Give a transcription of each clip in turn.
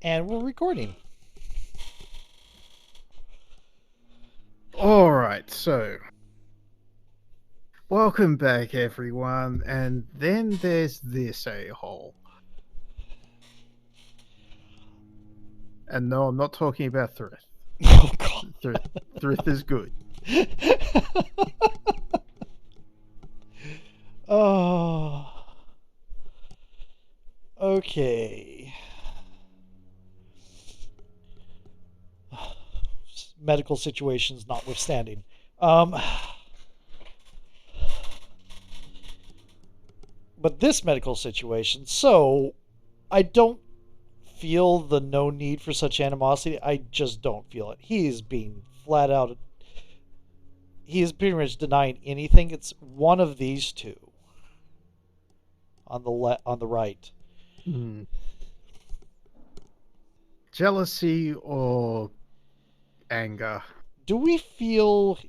And we're recording. Alright, so welcome back everyone, and then there's this a-hole. And no, I'm not talking about Thryth. Oh god. Thryth is good. Oh. Okay. Medical situations notwithstanding. But this medical situation, so I don't feel the no need for such animosity. I just don't feel it. He is being flat out. He is pretty much denying anything. It's one of these two on on the right. Hmm. Jealousy or anger? Do we feel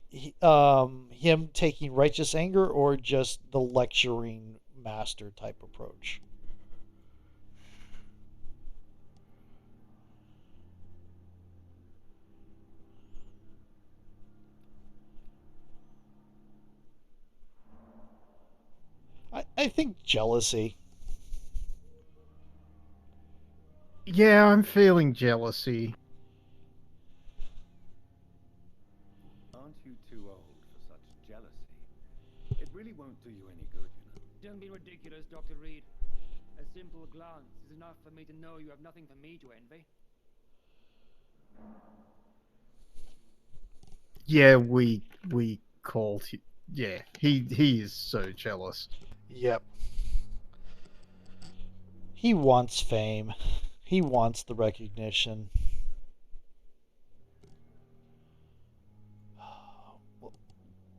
him taking righteous anger or just the lecturing master type approach? I think jealousy. Yeah, I'm feeling jealousy. Aren't you too old for such jealousy? It really won't do you any good, you know. Don't be ridiculous, Dr. Reed. A simple glance is enough for me to know you have nothing for me to envy. Yeah, we called. Yeah, he is so jealous. Yep. He wants fame. He wants the recognition.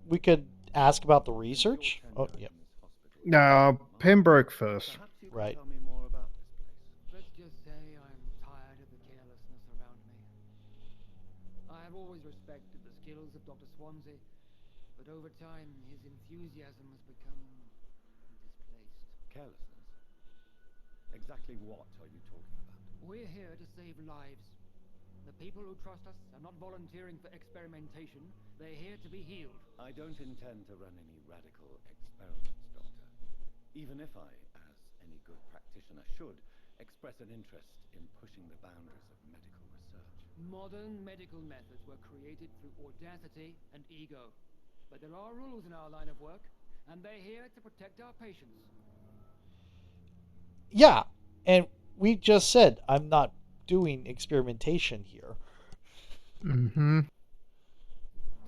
We could ask about the Since research. your Oh, tenure yep. in this hospital No, Pembroke first. perhaps you could Right. tell me more about this place. Let's just say I'm tired of the carelessness around me. I have always respected the skills of Dr. Swansea, but over time his enthusiasm has become displaced. Carelessness? Exactly what are you talking about? We're here to save lives. The people who trust us are not volunteering for experimentation. They're here to be healed. I don't intend to run any radical experiments, Doctor. Even if I, as any good practitioner should, express an interest in pushing the boundaries of medical research. Modern medical methods were created through audacity and ego. But there are rules in our line of work, and they're here to protect our patients. Yeah, and we just said I'm not doing experimentation here. Mm-hmm.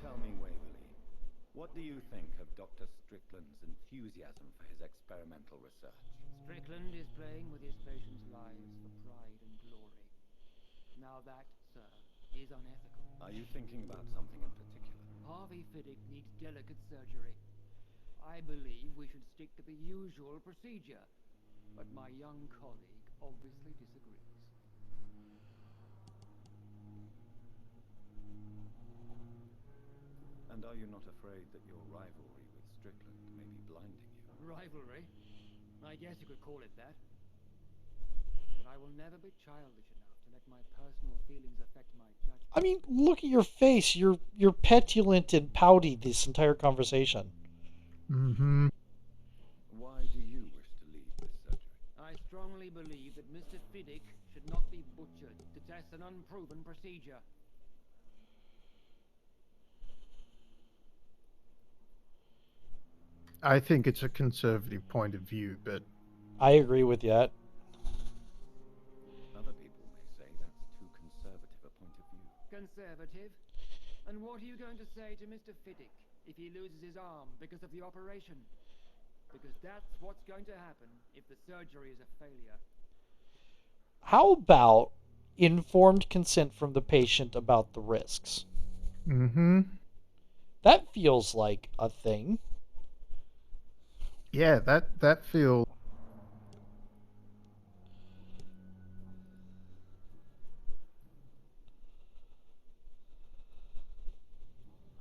Tell me, Waverly, what do you think of Dr. Strickland's enthusiasm for his experimental research? Strickland is playing with his patients' lives for pride and glory. Now that, sir, is unethical. Are you thinking about something in particular? Harvey Fiddick needs delicate surgery. I believe we should stick to the usual procedure, but my young colleague obviously disagrees. And are you not afraid that your rivalry with Strickland may be blinding you? Rivalry? I guess you could call it that. But I will never be childish enough to let my personal feelings affect my judgment. I mean, look at your face. You're petulant and pouty this entire conversation. Mm-hmm. Why do you wish to lead this surgery? I strongly believe that Mr. Fiddick should not be butchered to test an unproven procedure. I think it's a conservative point of view, but I agree with that. Other people may say that's too conservative a point of view. Conservative? And what are you going to say to Mr. Fiddick if he loses his arm because of the operation? Because that's what's going to happen if the surgery is a failure. How about informed consent from the patient about the risks? mm-hmm. That feels like a thing. Yeah, that feels.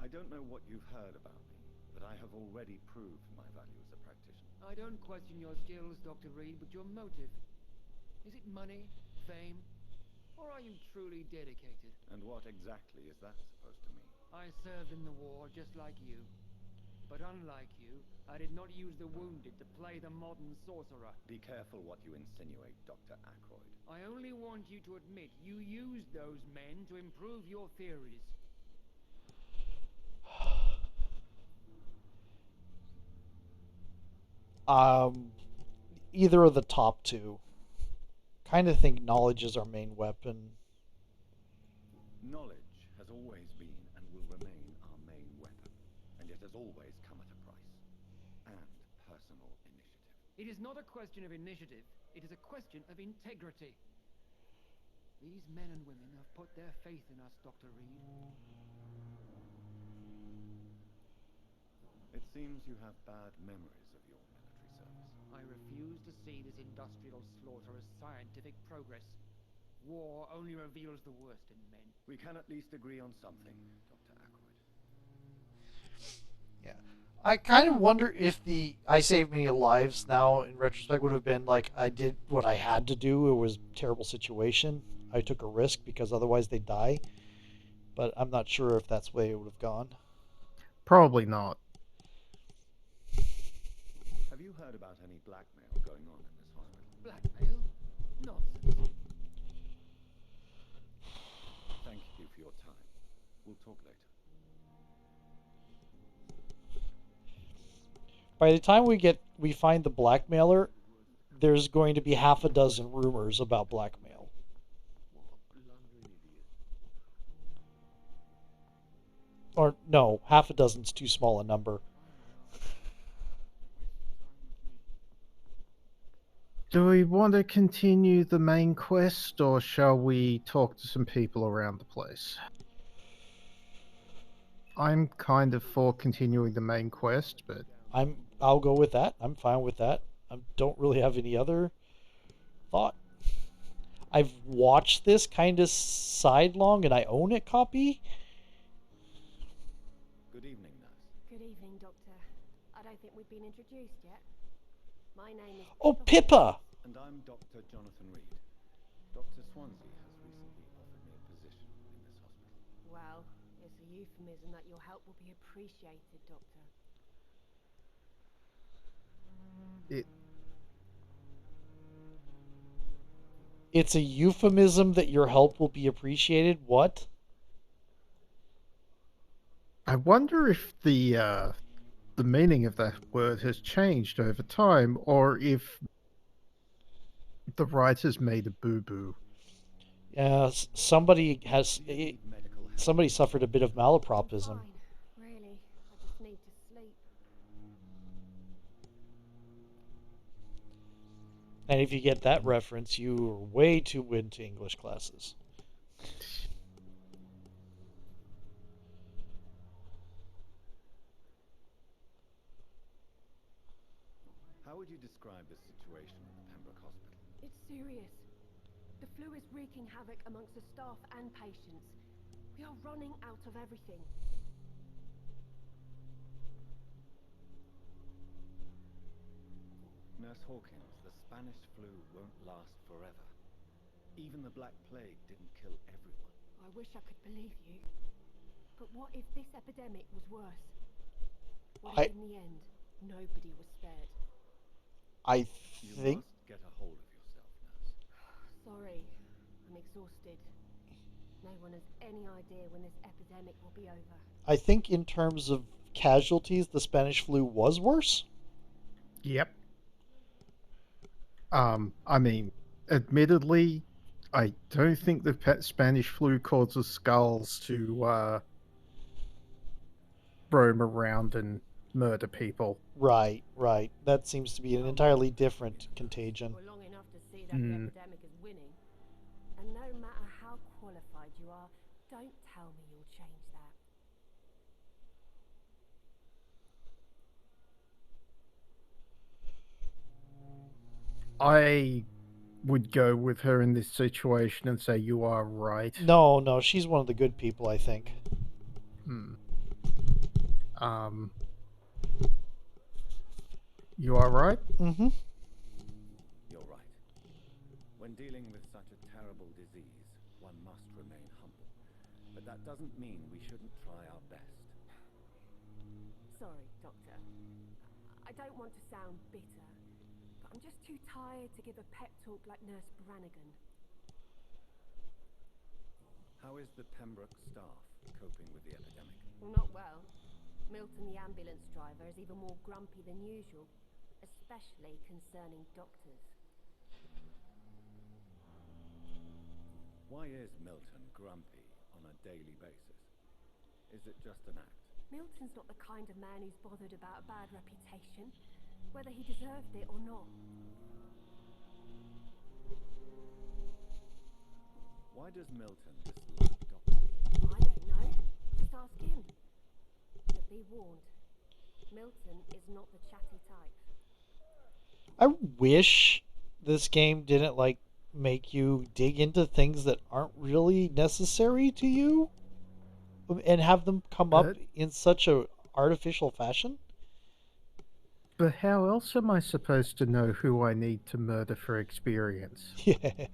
I don't know what you've heard about me, but I have already proved my value as a practitioner. I don't question your skills, Dr. Reed, but your motive. Is it money? Fame? Or are you truly dedicated? And what exactly is that supposed to mean? I served in the war just like you. But unlike you, I did not use the wounded to play the modern sorcerer. Be careful what you insinuate, Dr. Ackroyd. I only want you to admit you used those men to improve your theories. Um, either of the top two. Kind of think knowledge is our main weapon. Knowledge has always been and will remain our main weapon, and it has always come at a price. And personal initiative. It is not a question of initiative, it is a question of integrity. These men and women have put their faith in us, Dr. Reed. It seems you have bad memories of your military service. I refuse to see this industrial slaughter as scientific progress. War only reveals the worst in men. We can at least agree on something, Dr. Ackroyd. Yeah. I kind of wonder if the I saved many lives now in retrospect would have been like I did what I had to do. It was a terrible situation. I took a risk because otherwise they'd die. But I'm not sure if that's the way it would have gone. Probably not. Have you heard about any blackmail going on in this hospital? Blackmail? Nonsense. Thank you for your time. We'll talk later. By the time we find the blackmailer, there's going to be half a dozen rumors about blackmail. Or no, half a dozen's too small a number. Do we want to continue the main quest, or shall we talk to some people around the place? I'm kind of for continuing the main quest, but I'll go with that. I'm fine with that. I don't really have any other thought. I've watched this kind of sidelong, and I own a copy. Good evening, nurse. Good evening, Doctor. I don't think we've been introduced yet. My name is... Oh, Pippa! And I'm Dr. Jonathan Reed. Dr. Swansea has recently offered me a position in this hospital. Well, it's a euphemism that your help will be appreciated, Doctor. It's a euphemism that your help will be appreciated. What? I wonder if the meaning of that word has changed over time, or if the writers made a boo-boo. Somebody Medical help. somebody suffered a bit of malapropism. Fine, really. I just need to sleep. And if you get that reference, you're way too into English classes. How would you describe the situation at the Pembroke Hospital? It's serious. The flu is wreaking havoc amongst the staff and patients. We are running out of everything. Nurse Hawkins, the Spanish flu won't last forever. Even the Black Plague didn't kill everyone. I wish I could believe you. But what if this epidemic was worse? What if in the end, nobody was spared? I You think must get a hold of yourself, nurse. Sorry, I'm exhausted. No one has any idea when this epidemic will be over. I think in terms of casualties, the Spanish flu was worse. Yep. I mean, admittedly, I don't think the Spanish flu causes skulls to roam around and murder people. Right. That seems to be an entirely different contagion. For long enough to see that the epidemic is winning. And no matter how qualified you are, don't tell me you'll change that. I would go with her in this situation and say you are right. No, she's one of the good people, I think. You are right? Mm-hmm. You're right. When dealing with such a terrible disease, one must remain humble. But that doesn't mean we shouldn't try our best. Sorry, Doctor. I don't want to sound bitter, but I'm just too tired to give a pep talk like Nurse Brannigan. How is the Pembroke staff coping with the epidemic? Well, not well. Milton, the ambulance driver, is even more grumpy than usual, especially concerning doctors. Why is Milton grumpy on a daily basis? Is it just an act? Milton's not the kind of man who's bothered about a bad reputation, whether he deserved it or not. Why does Milton dislike doctors? I don't know. Just ask him. But be warned, Milton is not the chatty type. I wish this game didn't like make you dig into things that aren't really necessary to you and have them come up But, in such a artificial fashion. but how else am I supposed to know who I need to murder for experience? Yeah. Pepper,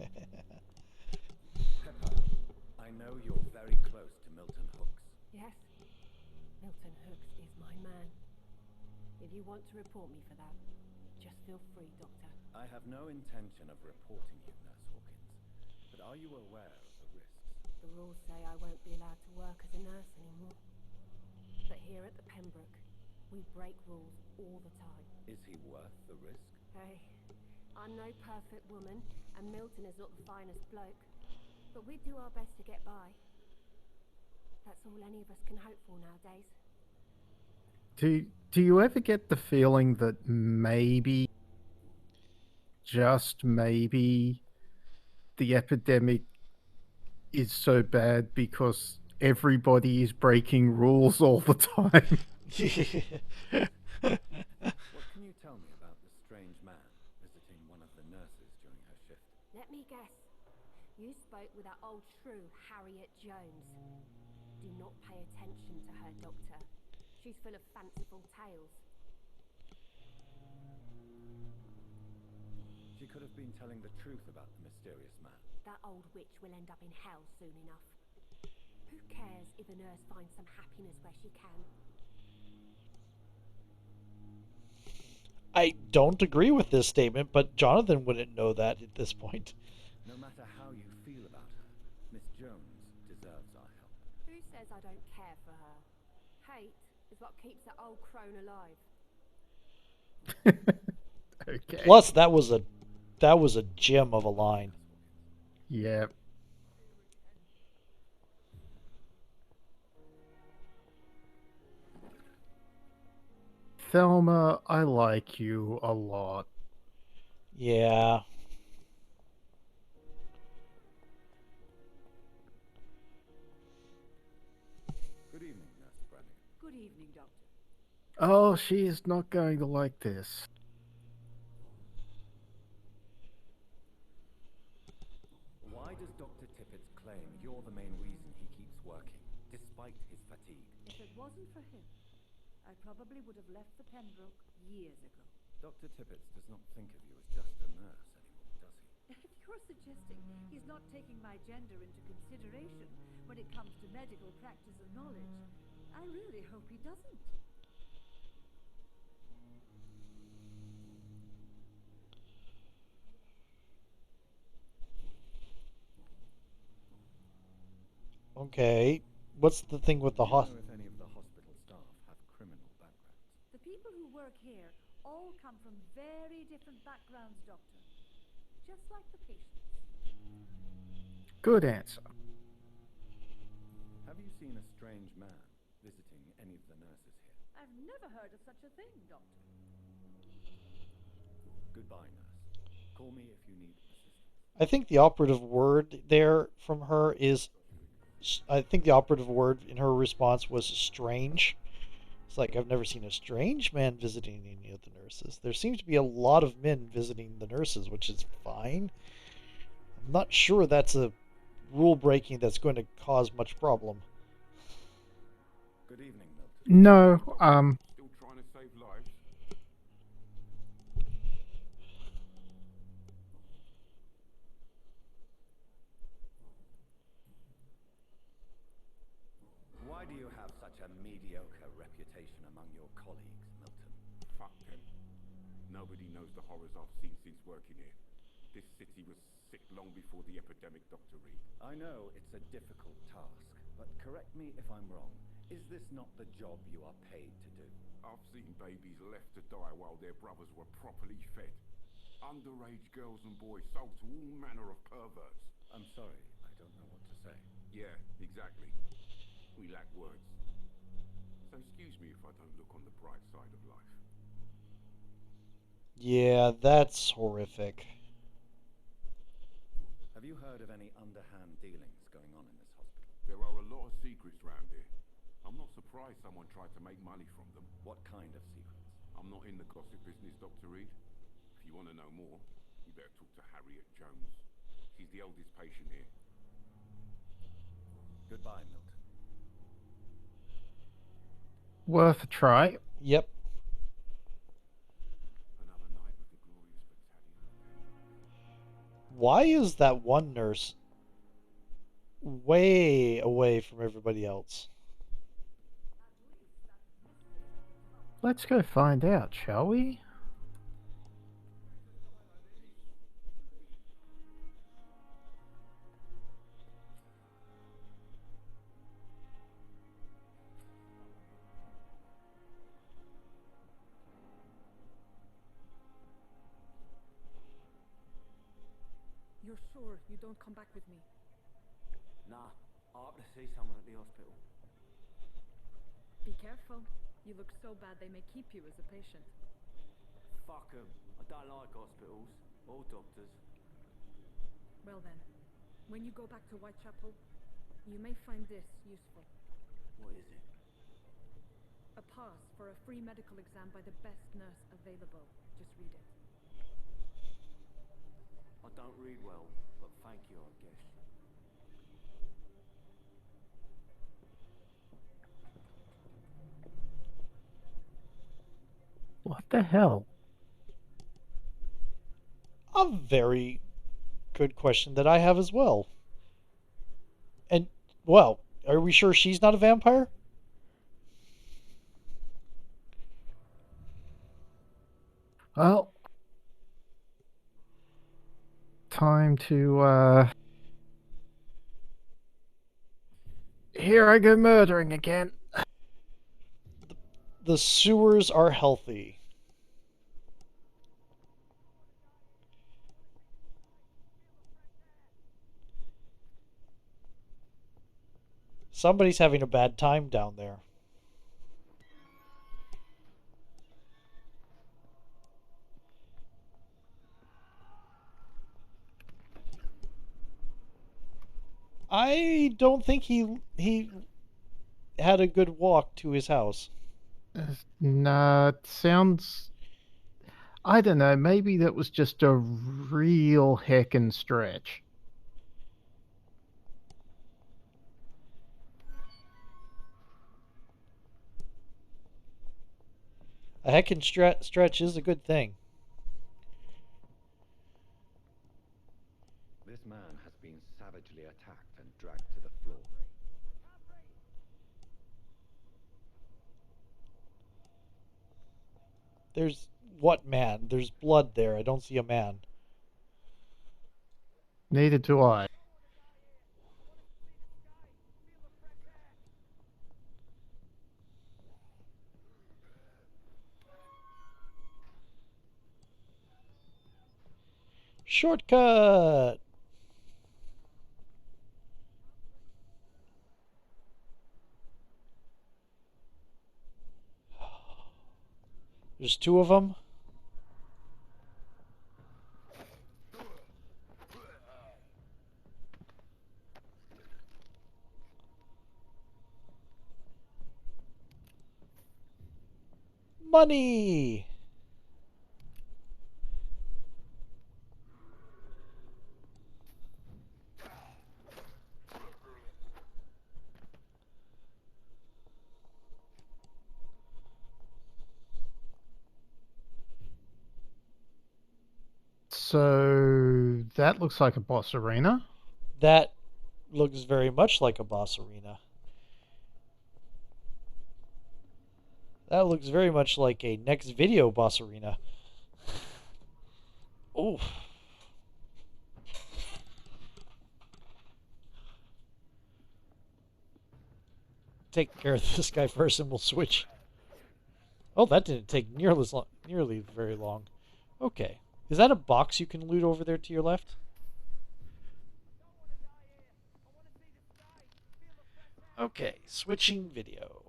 I know you're very close to Milton Hooks. Yes, Milton Hooks is my man. If you want to report me for that, just feel free, Doctor. I have no intention of reporting you, Nurse Hawkins. But are you aware of the risks? The rules say I won't be allowed to work as a nurse anymore. But here at the Pembroke, we break rules all the time. Is he worth the risk? Hey, I'm no perfect woman, and Milton is not the finest bloke. But we do our best to get by. That's all any of us can hope for nowadays. Do you ever get the feeling that maybe, just maybe, the epidemic is so bad because everybody is breaking rules all the time? What can you tell me about the strange man visiting one of the nurses during her shift? Let me guess. You spoke with that old shrew, Harriet Jones. Do not pay attention to her, Doctor. She's full of fanciful tales. She could have been telling the truth about the mysterious man. That old witch will end up in hell soon enough. Who cares if a nurse finds some happiness where she can? I don't agree with this statement, but Jonathan wouldn't know that at this point. No matter how you feel about her, Miss Jones deserves our help. Who says I don't care for her? Hate is what keeps that old crone alive. Okay. Plus, that was a gem of a line. Yeah. Thelma, I like you a lot. Yeah. Good evening, Nurse Brannigan. Good evening, Doctor. Oh, she is not going to like this. Why does Dr. Tippett claim you're the main reason he keeps working, despite his fatigue? If it wasn't for him, I probably would have left the Pembroke years ago. Dr. Tippett does not think of you as just a nurse anymore, does he? If you're suggesting he's not taking my gender into consideration when it comes to medical practice and knowledge, I really hope he doesn't. Okay. What's the thing with the Do you know hospital? if any of the hospital staff have criminal backgrounds? The people who work here all come from very different backgrounds, Doctor. Just like the patients. Good answer. Have you seen a strange man visiting any of the nurses here? I've never heard of such a thing, Doctor. Goodbye, nurse. Call me if you need assistance. I think the operative word there from her is. I think the operative word in her response was strange. It's like, I've never seen a strange man visiting any of the nurses. There seems to be a lot of men visiting the nurses, which is fine. I'm not sure that's a rule breaking that's going to cause much problem. Good evening, Milton. No, Still trying to save lives? such a mediocre reputation among your colleagues, Milton. Fuck them. Nobody knows the horrors I've seen since working here. This city was sick long before the epidemic, Dr. Reed. I know it's a difficult task, but correct me if I'm wrong. Is this not the job you are paid to do? I've seen babies left to die while their brothers were properly fed. Underage girls and boys sold to all manner of perverts. I'm sorry, I don't know what to say. Yeah, exactly. We lack words. So excuse me if I don't look on the bright side of life. Yeah, that's horrific. Have you heard of any underhand dealings going on in this hospital? There are a lot of secrets round here. I'm not surprised someone tried to make money from them. What kind of secrets? I'm not in the gossip business, Dr. Reed. If you want to know more, you better talk to Harriet Jones. She's the oldest patient here. Goodbye, Milton. Worth a try. Yep. Another night with the glorious battalion. Why is that one nurse way away from everybody else? Let's go find out, shall we? You're sure you don't come back with me? Nah, I have to see someone at the hospital. Be careful. You look so bad they may keep you as a patient. Fuck 'em. I don't like hospitals or doctors. Well then, when you go back to Whitechapel, you may find this useful. What is it? A pass for a free medical exam by the best nurse available. Just read it. I don't read well, but thank you, I guess. What the hell? A very good question that I have as well. And, well, are we sure she's not a vampire? Well, time to, here I go murdering again. The sewers are healthy. Somebody's having a bad time down there. I don't think he had a good walk to his house. Nah, it sounds... I don't know, maybe that was just a real heckin' stretch. A heckin' stretch is a good thing. This man has been savagely attacked and dragged to the floor. There's what man? There's blood there. I don't see a man. Neither do I. Shortcut! There's two of them. Money! So that looks like a boss arena. That looks very much like a boss arena. That looks very much like a next video boss arena. Oh. Take care of this guy first and we'll switch. Oh, that didn't take nearly very long. Okay. Is that a box you can loot over there to your left? Okay, switching video.